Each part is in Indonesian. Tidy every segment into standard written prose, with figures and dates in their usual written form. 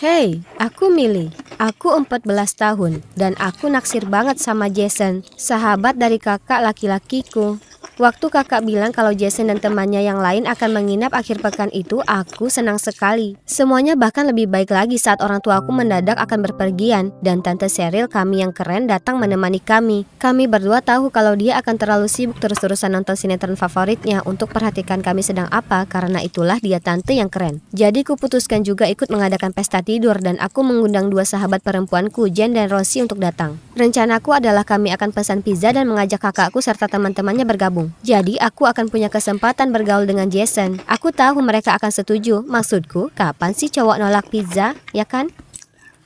Hei, aku Millie. Aku 14 tahun dan aku naksir banget sama Jason, sahabat dari kakak laki-lakiku. Waktu kakak bilang kalau Jason dan temannya yang lain akan menginap akhir pekan itu, aku senang sekali. Semuanya bahkan lebih baik lagi saat orang tuaku mendadak akan berpergian dan Tante Cheryl kami yang keren datang menemani kami. Kami berdua tahu kalau dia akan terlalu sibuk terus-terusan nonton sinetron favoritnya untuk perhatikan kami sedang apa, karena itulah dia tante yang keren. Jadi kuputuskan juga ikut mengadakan pesta tidur dan aku mengundang dua sahabat perempuanku, Jen dan Rosie, untuk datang. Rencanaku adalah kami akan pesan pizza dan mengajak kakakku serta teman-temannya bergabung. Jadi aku akan punya kesempatan bergaul dengan Jason. Aku tahu mereka akan setuju. Maksudku, kapan sih cowok nolak pizza, ya kan?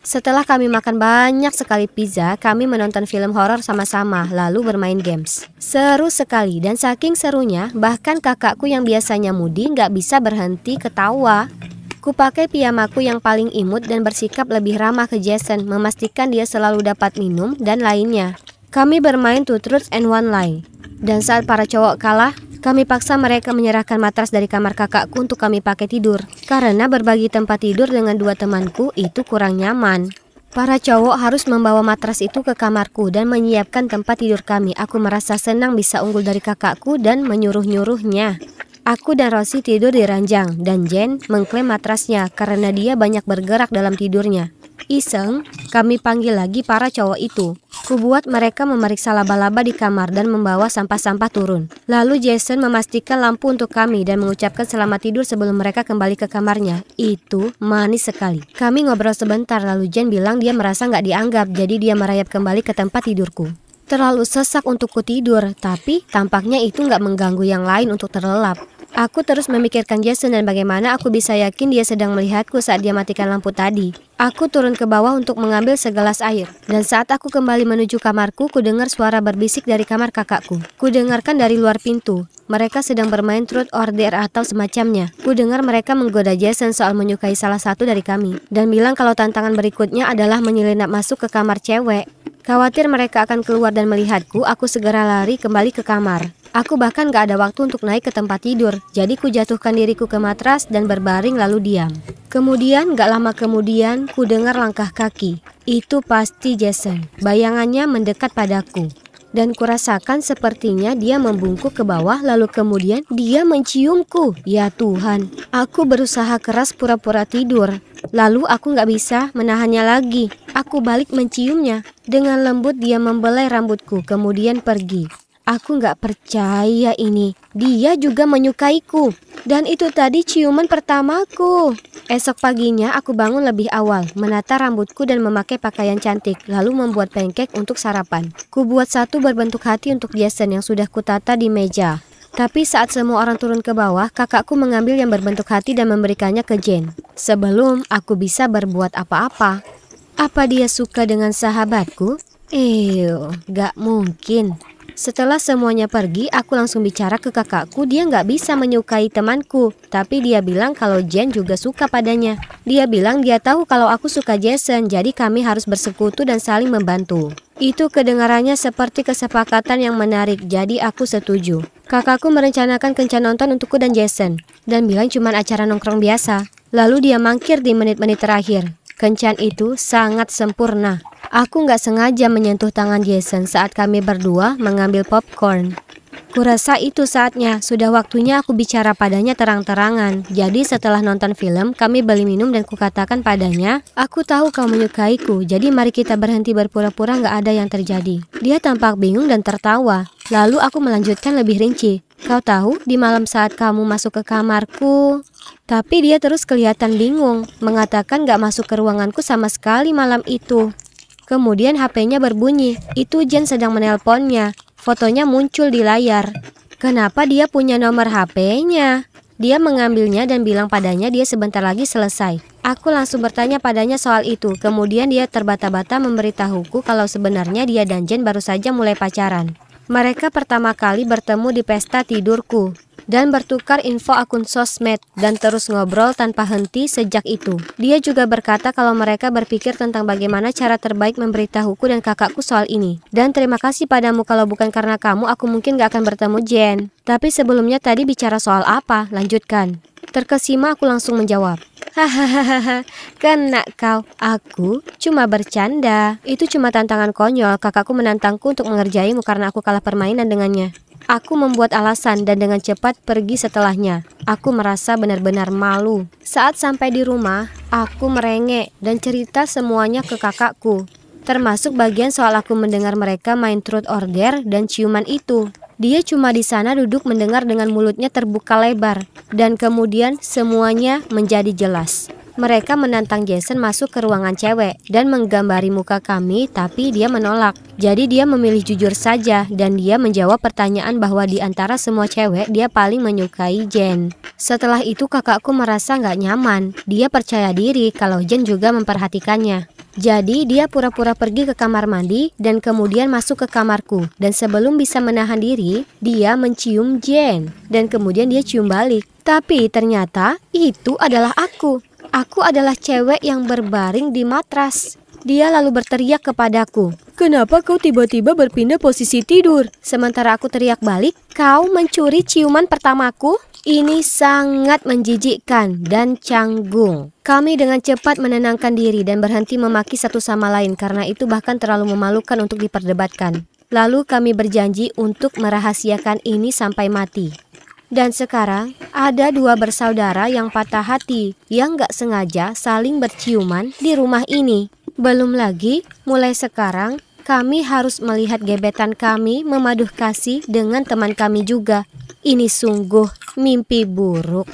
Setelah kami makan banyak sekali pizza, kami menonton film horor sama-sama, lalu bermain games. Seru sekali, dan saking serunya, bahkan kakakku yang biasanya mudi nggak bisa berhenti ketawa. Kupakai piyamaku yang paling imut dan bersikap lebih ramah ke Jason, memastikan dia selalu dapat minum dan lainnya. Kami bermain Two Truths and One Lie. Dan saat para cowok kalah, kami paksa mereka menyerahkan matras dari kamar kakakku untuk kami pakai tidur. Karena berbagi tempat tidur dengan dua temanku itu kurang nyaman. Para cowok harus membawa matras itu ke kamarku dan menyiapkan tempat tidur kami. Aku merasa senang bisa unggul dari kakakku dan menyuruh-nyuruhnya. Aku dan Rosie tidur di ranjang dan Jen mengklaim matrasnya karena dia banyak bergerak dalam tidurnya. Iseng, kami panggil lagi para cowok itu. Kubuat mereka memeriksa laba-laba di kamar dan membawa sampah-sampah turun. Lalu Jason memastikan lampu untuk kami dan mengucapkan selamat tidur sebelum mereka kembali ke kamarnya. Itu manis sekali. Kami ngobrol sebentar lalu Jen bilang dia merasa nggak dianggap, jadi dia merayap kembali ke tempat tidurku. Terlalu sesak untuk ku tidur, tapi tampaknya itu nggak mengganggu yang lain untuk terlelap. Aku terus memikirkan Jason dan bagaimana aku bisa yakin dia sedang melihatku saat dia matikan lampu tadi. Aku turun ke bawah untuk mengambil segelas air. Dan saat aku kembali menuju kamarku, ku dengar suara berbisik dari kamar kakakku. Ku dengarkan dari luar pintu. Mereka sedang bermain truth or dare atau semacamnya. Ku dengar mereka menggoda Jason soal menyukai salah satu dari kami. Dan bilang kalau tantangan berikutnya adalah menyelinap masuk ke kamar cewek. Khawatir mereka akan keluar dan melihatku, aku segera lari kembali ke kamar. Aku bahkan gak ada waktu untuk naik ke tempat tidur, jadi ku jatuhkan diriku ke matras dan berbaring lalu diam. Kemudian gak lama kemudian ku dengar langkah kaki. Itu pasti Jason. Bayangannya mendekat padaku. Dan kurasakan sepertinya dia membungkuk ke bawah lalu kemudian dia menciumku. Ya Tuhan, aku berusaha keras pura-pura tidur. Lalu aku gak bisa menahannya lagi. Aku balik menciumnya. Dengan lembut dia membelai rambutku kemudian pergi. Aku gak percaya ini. Dia juga menyukaiku. Dan itu tadi ciuman pertamaku. Esok paginya aku bangun lebih awal, menata rambutku dan memakai pakaian cantik, lalu membuat pancake untuk sarapan. Ku buat satu berbentuk hati untuk Jason yang sudah kutata di meja. Tapi saat semua orang turun ke bawah, kakakku mengambil yang berbentuk hati dan memberikannya ke Jen. Sebelum aku bisa berbuat apa-apa. Apa dia suka dengan sahabatku? Gak mungkin. Setelah semuanya pergi, aku langsung bicara ke kakakku. Dia nggak bisa menyukai temanku, tapi dia bilang kalau Jen juga suka padanya. Dia bilang dia tahu kalau aku suka Jason, jadi kami harus bersekutu dan saling membantu. Itu kedengarannya seperti kesepakatan yang menarik, jadi aku setuju. Kakakku merencanakan kencan nonton untukku dan Jason, dan bilang cuman acara nongkrong biasa. Lalu dia mangkir di menit-menit terakhir. Kencan itu sangat sempurna. Aku nggak sengaja menyentuh tangan Jason saat kami berdua mengambil popcorn. Kurasa itu saatnya, sudah waktunya aku bicara padanya terang-terangan. Jadi setelah nonton film, kami beli minum dan kukatakan padanya, aku tahu kau menyukaiku, jadi mari kita berhenti berpura-pura nggak ada yang terjadi. Dia tampak bingung dan tertawa. Lalu aku melanjutkan lebih rinci. Kau tahu, di malam saat kamu masuk ke kamarku... Tapi dia terus kelihatan bingung, mengatakan gak masuk ke ruanganku sama sekali malam itu. Kemudian HP-nya berbunyi, itu Jen sedang menelponnya. Fotonya muncul di layar. Kenapa dia punya nomor HP-nya? Dia mengambilnya dan bilang padanya dia sebentar lagi selesai. Aku langsung bertanya padanya soal itu, kemudian dia terbata-bata memberitahuku kalau sebenarnya dia dan Jen baru saja mulai pacaran. Mereka pertama kali bertemu di pesta tidurku dan bertukar info akun sosmed dan terus ngobrol tanpa henti sejak itu. Dia juga berkata kalau mereka berpikir tentang bagaimana cara terbaik memberitahuku dan kakakku soal ini. Dan terima kasih padamu, kalau bukan karena kamu aku mungkin gak akan bertemu Jen. Tapi sebelumnya tadi bicara soal apa? Lanjutkan. Terkesima aku langsung menjawab. Hahaha, kena kau. Aku cuma bercanda. Itu cuma tantangan konyol. Kakakku menantangku untuk mengerjaimu karena aku kalah permainan dengannya. Aku membuat alasan dan dengan cepat pergi setelahnya. Aku merasa benar-benar malu. Saat sampai di rumah, aku merengek dan cerita semuanya ke kakakku. Termasuk bagian soal aku mendengar mereka main truth or dare dan ciuman itu. Dia cuma di sana duduk mendengar dengan mulutnya terbuka lebar. Dan kemudian semuanya menjadi jelas. Mereka menantang Jason masuk ke ruangan cewek dan menggambari muka kami, tapi dia menolak. Jadi dia memilih jujur saja dan dia menjawab pertanyaan bahwa di antara semua cewek dia paling menyukai Jen. Setelah itu kakakku merasa nggak nyaman. Dia percaya diri kalau Jen juga memperhatikannya. Jadi dia pura-pura pergi ke kamar mandi dan kemudian masuk ke kamarku. Dan sebelum bisa menahan diri, dia mencium Jen. Dan kemudian dia cium balik. Tapi ternyata itu adalah aku. Aku adalah cewek yang berbaring di matras. Dia lalu berteriak kepadaku, "Kenapa kau tiba-tiba berpindah posisi tidur?" Sementara aku teriak balik, "Kau mencuri ciuman pertamaku?" Ini sangat menjijikkan dan canggung. Kami dengan cepat menenangkan diri dan berhenti memaki satu sama lain karena itu bahkan terlalu memalukan untuk diperdebatkan. Lalu kami berjanji untuk merahasiakan ini sampai mati. Dan sekarang ada dua bersaudara yang patah hati yang gak sengaja saling berciuman di rumah ini. Belum lagi, mulai sekarang kami harus melihat gebetan kami memaduh kasih dengan teman kami juga. Ini sungguh mimpi buruk.